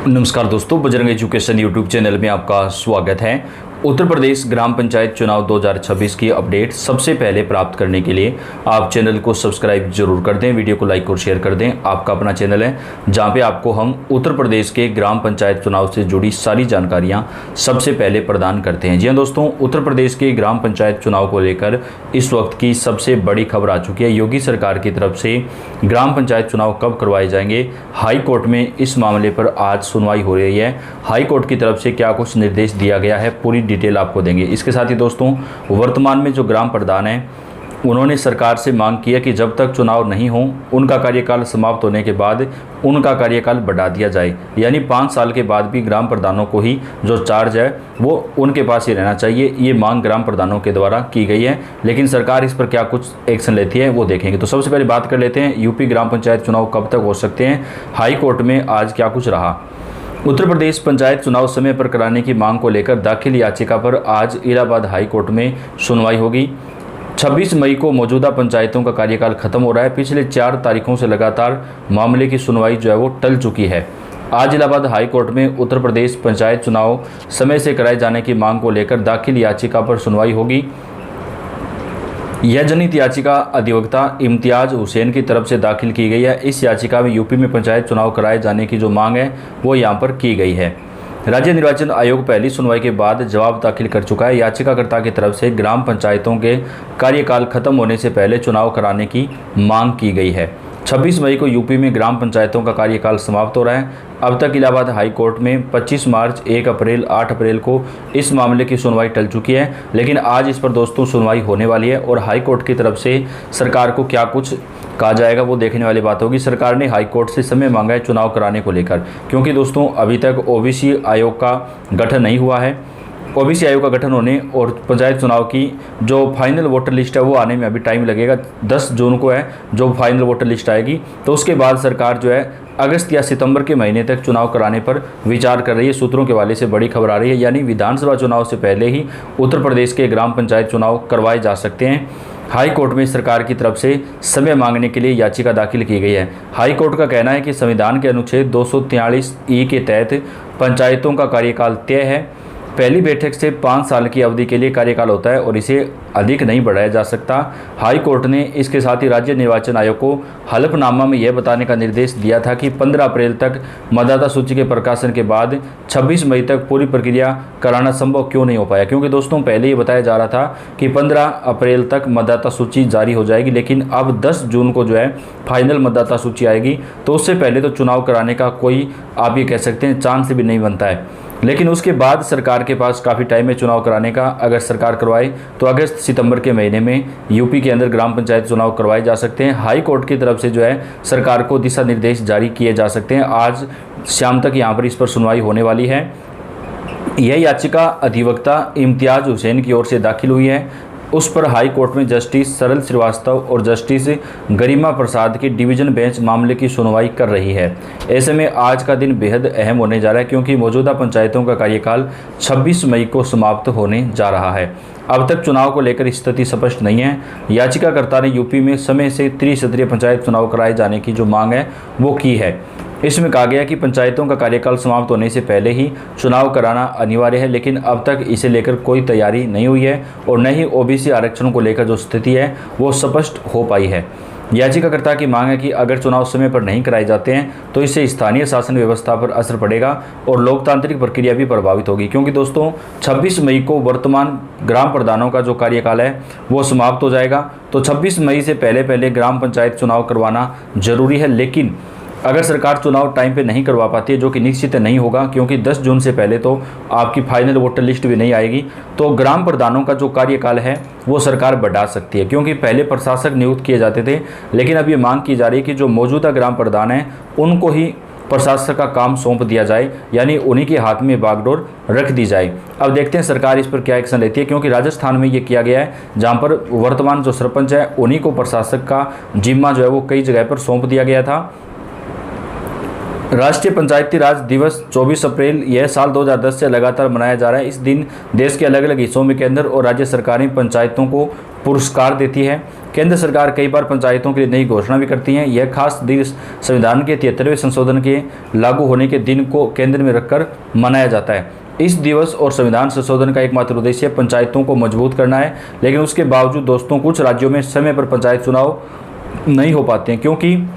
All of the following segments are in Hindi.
नमस्कार दोस्तों, बजरंग एजुकेशन यूट्यूब चैनल में आपका स्वागत है। उत्तर प्रदेश ग्राम पंचायत चुनाव 2026 की अपडेट सबसे पहले प्राप्त करने के लिए आप चैनल को सब्सक्राइब जरूर कर दें, वीडियो को लाइक और शेयर कर दें। आपका अपना चैनल है जहां पे आपको हम उत्तर प्रदेश के ग्राम पंचायत चुनाव से जुड़ी सारी जानकारियां सबसे पहले प्रदान करते हैं। जी हाँ दोस्तों, उत्तर प्रदेश के ग्राम पंचायत चुनाव को लेकर इस वक्त की सबसे बड़ी खबर आ चुकी है। योगी सरकार की तरफ से ग्राम पंचायत चुनाव कब करवाए जाएंगे, हाई कोर्ट में इस मामले पर आज सुनवाई हो रही है। हाई कोर्ट की तरफ से क्या कुछ निर्देश दिया गया है, पूरी डिटेल आपको देंगे। इसके साथ ही दोस्तों, वर्तमान में जो ग्राम प्रधान हैं उन्होंने सरकार से मांग की है कि जब तक चुनाव नहीं हो उनका कार्यकाल समाप्त होने के बाद उनका कार्यकाल बढ़ा दिया जाए, यानी 5 साल के बाद भी ग्राम प्रधानों को ही जो चार्ज है वो उनके पास ही रहना चाहिए। ये मांग ग्राम प्रधानों के द्वारा की गई है, लेकिन सरकार इस पर क्या कुछ एक्शन लेती है वो देखेंगे। तो सबसे पहले बात कर लेते हैं यूपी ग्राम पंचायत चुनाव कब तक हो सकते हैं। हाई कोर्ट में आज क्या कुछ रहा। उत्तर प्रदेश पंचायत चुनाव समय पर कराने की मांग को लेकर दाखिल याचिका पर आज इलाहाबाद हाई कोर्ट में सुनवाई होगी। 26 मई को मौजूदा पंचायतों का कार्यकाल खत्म हो रहा है। पिछले 4 तारीखों से लगातार मामले की सुनवाई जो है वो टल चुकी है। आज इलाहाबाद हाई कोर्ट में उत्तर प्रदेश पंचायत चुनाव समय से कराए जाने की मांग को लेकर दाखिल याचिका पर सुनवाई होगी। यह जनहित याचिका अधिवक्ता इम्तियाज हुसैन की तरफ से दाखिल की गई है। इस याचिका में यूपी में पंचायत चुनाव कराए जाने की जो मांग है वो यहाँ पर की गई है। राज्य निर्वाचन आयोग पहली सुनवाई के बाद जवाब दाखिल कर चुका है। याचिकाकर्ता की तरफ से ग्राम पंचायतों के कार्यकाल खत्म होने से पहले चुनाव कराने की मांग की गई है। 26 मई को यूपी में ग्राम पंचायतों का कार्यकाल समाप्त हो रहा है। अब तक इलाहाबाद हाई कोर्ट में 25 मार्च, 1 अप्रैल, 8 अप्रैल को इस मामले की सुनवाई टल चुकी है, लेकिन आज इस पर दोस्तों सुनवाई होने वाली है और हाई कोर्ट की तरफ से सरकार को क्या कुछ कहा जाएगा वो देखने वाली बात होगी। सरकार ने हाई कोर्ट से समय मांगा है चुनाव कराने को लेकर, क्योंकि दोस्तों अभी तक ओबीसी आयोग का गठन नहीं हुआ है। ओबीसी आयोग का गठन होने और पंचायत चुनाव की जो फाइनल वोटर लिस्ट है वो आने में अभी टाइम लगेगा। 10 जून को है जो फाइनल वोटर लिस्ट आएगी, तो उसके बाद सरकार जो है अगस्त या सितंबर के महीने तक चुनाव कराने पर विचार कर रही है। सूत्रों के हवाले से बड़ी खबर आ रही है, यानी विधानसभा चुनाव से पहले ही उत्तर प्रदेश के ग्राम पंचायत चुनाव करवाए जा सकते हैं। हाई कोर्ट में सरकार की तरफ से समय मांगने के लिए याचिका दाखिल की गई है। हाई कोर्ट का कहना है कि संविधान के अनुच्छेद 243(e) के तहत पंचायतों का कार्यकाल तय है। पहली बैठक से 5 साल की अवधि के लिए कार्यकाल होता है और इसे अधिक नहीं बढ़ाया जा सकता। हाई कोर्ट ने इसके साथ ही राज्य निर्वाचन आयोग को हलफनामा में यह बताने का निर्देश दिया था कि 15 अप्रैल तक मतदाता सूची के प्रकाशन के बाद 26 मई तक पूरी प्रक्रिया कराना संभव क्यों नहीं हो पाया, क्योंकि दोस्तों पहले ये बताया जा रहा था कि 15 अप्रैल तक मतदाता सूची जारी हो जाएगी, लेकिन अब 10 जून को जो है फाइनल मतदाता सूची आएगी, तो उससे पहले तो चुनाव कराने का कोई आप ये कह सकते हैं चांस भी नहीं बनता है। लेकिन उसके बाद सरकार के पास काफ़ी टाइम है चुनाव कराने का। अगर सरकार करवाए तो अगस्त सितंबर के महीने में यूपी के अंदर ग्राम पंचायत चुनाव करवाए जा सकते हैं। हाई कोर्ट की तरफ से जो है सरकार को दिशा निर्देश जारी किए जा सकते हैं। आज शाम तक यहाँ पर इस पर सुनवाई होने वाली है। यह याचिका अधिवक्ता इम्तियाज हुसैन की ओर से दाखिल हुई है। उस पर हाई कोर्ट में जस्टिस सरल श्रीवास्तव और जस्टिस गरिमा प्रसाद की डिवीजन बेंच मामले की सुनवाई कर रही है। ऐसे में आज का दिन बेहद अहम होने जा रहा है, क्योंकि मौजूदा पंचायतों का कार्यकाल 26 मई को समाप्त होने जा रहा है। अब तक चुनाव को लेकर स्थिति स्पष्ट नहीं है। याचिकाकर्ता ने यूपी में समय से त्रिस्तरीय पंचायत चुनाव कराए जाने की जो मांग है वो की है। इसमें कहा गया कि पंचायतों का कार्यकाल समाप्त होने से पहले ही चुनाव कराना अनिवार्य है, लेकिन अब तक इसे लेकर कोई तैयारी नहीं हुई है और न ही ओबीसी आरक्षण को लेकर जो स्थिति है वो स्पष्ट हो पाई है। याचिकाकर्ता की मांग है कि अगर चुनाव समय पर नहीं कराए जाते हैं तो इससे स्थानीय शासन व्यवस्था पर असर पड़ेगा और लोकतांत्रिक प्रक्रिया भी प्रभावित होगी, क्योंकि दोस्तों 26 मई को वर्तमान ग्राम प्रधानों का जो कार्यकाल है वो समाप्त हो जाएगा। तो 26 मई से पहले ग्राम पंचायत चुनाव करवाना जरूरी है। लेकिन अगर सरकार चुनाव टाइम पे नहीं करवा पाती है, जो कि निश्चित नहीं होगा, क्योंकि 10 जून से पहले तो आपकी फाइनल वोटर लिस्ट भी नहीं आएगी, तो ग्राम प्रधानों का जो कार्यकाल है वो सरकार बढ़ा सकती है। क्योंकि पहले प्रशासक नियुक्त किए जाते थे, लेकिन अब ये मांग की जा रही है कि जो मौजूदा ग्राम प्रधान हैं उनको ही प्रशासक का काम सौंप दिया जाए, यानी उन्हीं के हाथ में बागडोर रख दी जाए। अब देखते हैं सरकार इस पर क्या एक्शन लेती है, क्योंकि राजस्थान में ये किया गया है, जहाँ पर वर्तमान जो सरपंच है उन्हीं को प्रशासक का जिम्मा जो है वो कई जगह पर सौंप दिया गया था। राष्ट्रीय पंचायती राज दिवस 24 अप्रैल यह साल 2010 से लगातार मनाया जा रहा है। इस दिन देश के अलग अलग हिस्सों में केंद्र और राज्य सरकारें पंचायतों को पुरस्कार देती है। केंद्र सरकार कई बार पंचायतों के लिए नई घोषणा भी करती है। यह खास दिवस संविधान के 73वें संशोधन के लागू होने के दिन को केंद्र में रखकर मनाया जाता है। इस दिवस और संविधान संशोधन का एकमात्र उद्देश्य पंचायतों को मजबूत करना है। लेकिन उसके बावजूद दोस्तों कुछ राज्यों में समय पर पंचायत चुनाव नहीं हो पाते हैं, क्योंकि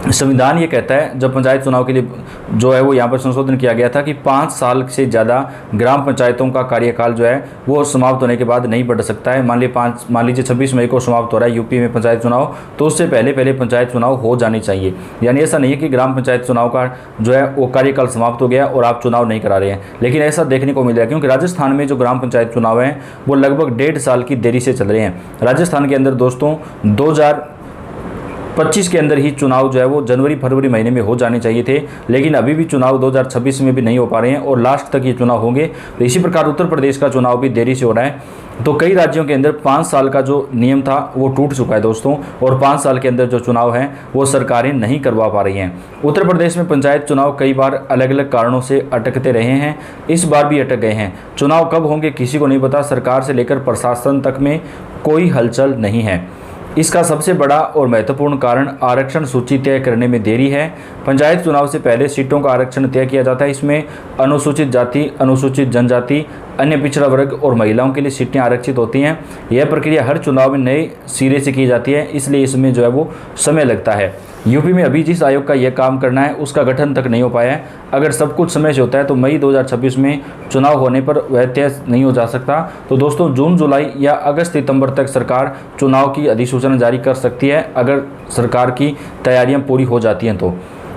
संविधान ये कहता है, जब पंचायत चुनाव के लिए जो है वो यहाँ पर संशोधन किया गया था कि 5 साल से ज़्यादा ग्राम पंचायतों का कार्यकाल जो है वो समाप्त होने के बाद नहीं बढ़ सकता है। मान लीजिए 26 मई को समाप्त हो रहा है यूपी में पंचायत चुनाव, तो उससे पहले पंचायत चुनाव हो जाने चाहिए। यानी ऐसा नहीं है कि ग्राम पंचायत चुनाव का जो है वो कार्यकाल समाप्त हो गया और आप चुनाव नहीं करा रहे हैं, लेकिन ऐसा देखने को मिल रहा है क्योंकि राजस्थान में जो ग्राम पंचायत चुनाव हैं वो लगभग 1.5 साल की देरी से चल रहे हैं। राजस्थान के अंदर दोस्तों 2025 के अंदर ही चुनाव जो है वो जनवरी फरवरी महीने में हो जाने चाहिए थे, लेकिन अभी भी चुनाव 2026 में भी नहीं हो पा रहे हैं और लास्ट तक ये चुनाव होंगे। तो इसी प्रकार उत्तर प्रदेश का चुनाव भी देरी से हो रहा है। तो कई राज्यों के अंदर 5 साल का जो नियम था वो टूट चुका है दोस्तों, और 5 साल के अंदर जो चुनाव है वो सरकारें नहीं करवा पा रही हैं। उत्तर प्रदेश में पंचायत चुनाव कई बार अलग अलग कारणों से अटकते रहे हैं, इस बार भी अटक गए हैं। चुनाव कब होंगे किसी को नहीं पता, सरकार से लेकर प्रशासन तक में कोई हलचल नहीं है। इसका सबसे बड़ा और महत्वपूर्ण कारण आरक्षण सूची तय करने में देरी है। पंचायत चुनाव से पहले सीटों का आरक्षण तय किया जाता है। इसमें अनुसूचित जाति, अनुसूचित जनजाति, अन्य पिछड़ा वर्ग और महिलाओं के लिए सीटें आरक्षित होती हैं। यह प्रक्रिया हर चुनाव में नए सिरे से की जाती है, इसलिए इसमें जो है वो समय लगता है। यूपी में अभी जिस आयोग का यह काम करना है उसका गठन तक नहीं हो पाया है। अगर सब कुछ समय से होता है तो मई 2026 में चुनाव होने पर वह तय नहीं हो जा सकता। तो दोस्तों जून जुलाई या अगस्त सितंबर तक सरकार चुनाव की अधिसूचना जारी कर सकती है, अगर सरकार की तैयारियां पूरी हो जाती हैं तो।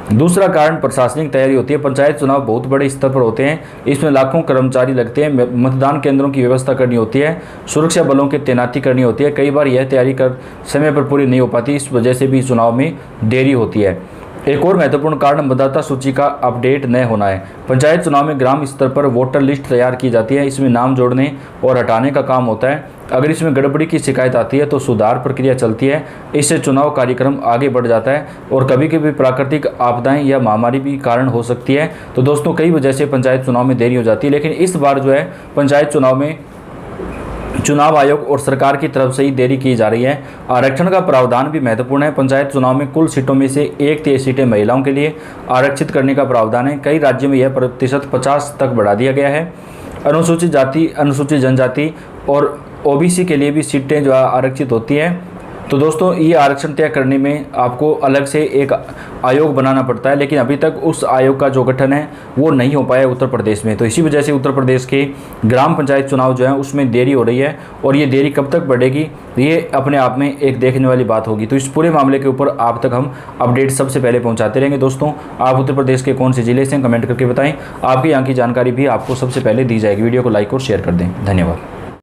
दूसरा कारण प्रशासनिक तैयारी होती है। पंचायत चुनाव बहुत बड़े स्तर पर होते हैं, इसमें लाखों कर्मचारी लगते हैं, मतदान केंद्रों की व्यवस्था करनी होती है, सुरक्षा बलों की तैनाती करनी होती है। कई बार यह तैयारी कर समय पर पूरी नहीं हो पाती, इस वजह से भी चुनाव में देरी होती है। एक और महत्वपूर्ण कारण मतदाता सूची का अपडेट न होना है। पंचायत चुनाव में ग्राम स्तर पर वोटर लिस्ट तैयार की जाती है, इसमें नाम जोड़ने और हटाने का काम होता है। अगर इसमें गड़बड़ी की शिकायत आती है तो सुधार प्रक्रिया चलती है, इससे चुनाव कार्यक्रम आगे बढ़ जाता है। और कभी कभी प्राकृतिक आपदाएं या महामारी भी कारण हो सकती है। तो दोस्तों कई वजह से पंचायत चुनाव में देरी हो जाती है, लेकिन इस बार जो है पंचायत चुनाव में चुनाव आयोग और सरकार की तरफ से ही देरी की जा रही है। आरक्षण का प्रावधान भी महत्वपूर्ण है। पंचायत चुनाव में कुल सीटों में से 1/3 सीटें महिलाओं के लिए आरक्षित करने का प्रावधान है। कई राज्यों में यह प्रतिशत 50 तक बढ़ा दिया गया है। अनुसूचित जाति, अनुसूचित जनजाति और ओबीसी के लिए भी सीटें जो आरक्षित होती हैं। तो दोस्तों ये आरक्षण तय करने में आपको अलग से एक आयोग बनाना पड़ता है, लेकिन अभी तक उस आयोग का जो गठन है वो नहीं हो पाया उत्तर प्रदेश में। तो इसी वजह से उत्तर प्रदेश के ग्राम पंचायत चुनाव जो है उसमें देरी हो रही है, और ये देरी कब तक बढ़ेगी ये अपने आप में एक देखने वाली बात होगी। तो इस पूरे मामले के ऊपर आप तक हम अपडेट सबसे पहले पहुँचाते रहेंगे। दोस्तों आप उत्तर प्रदेश के कौन से जिले से कमेंट करके बताएं, आपकी यहाँ की जानकारी भी आपको सबसे पहले दी जाएगी। वीडियो को लाइक और शेयर कर दें। धन्यवाद।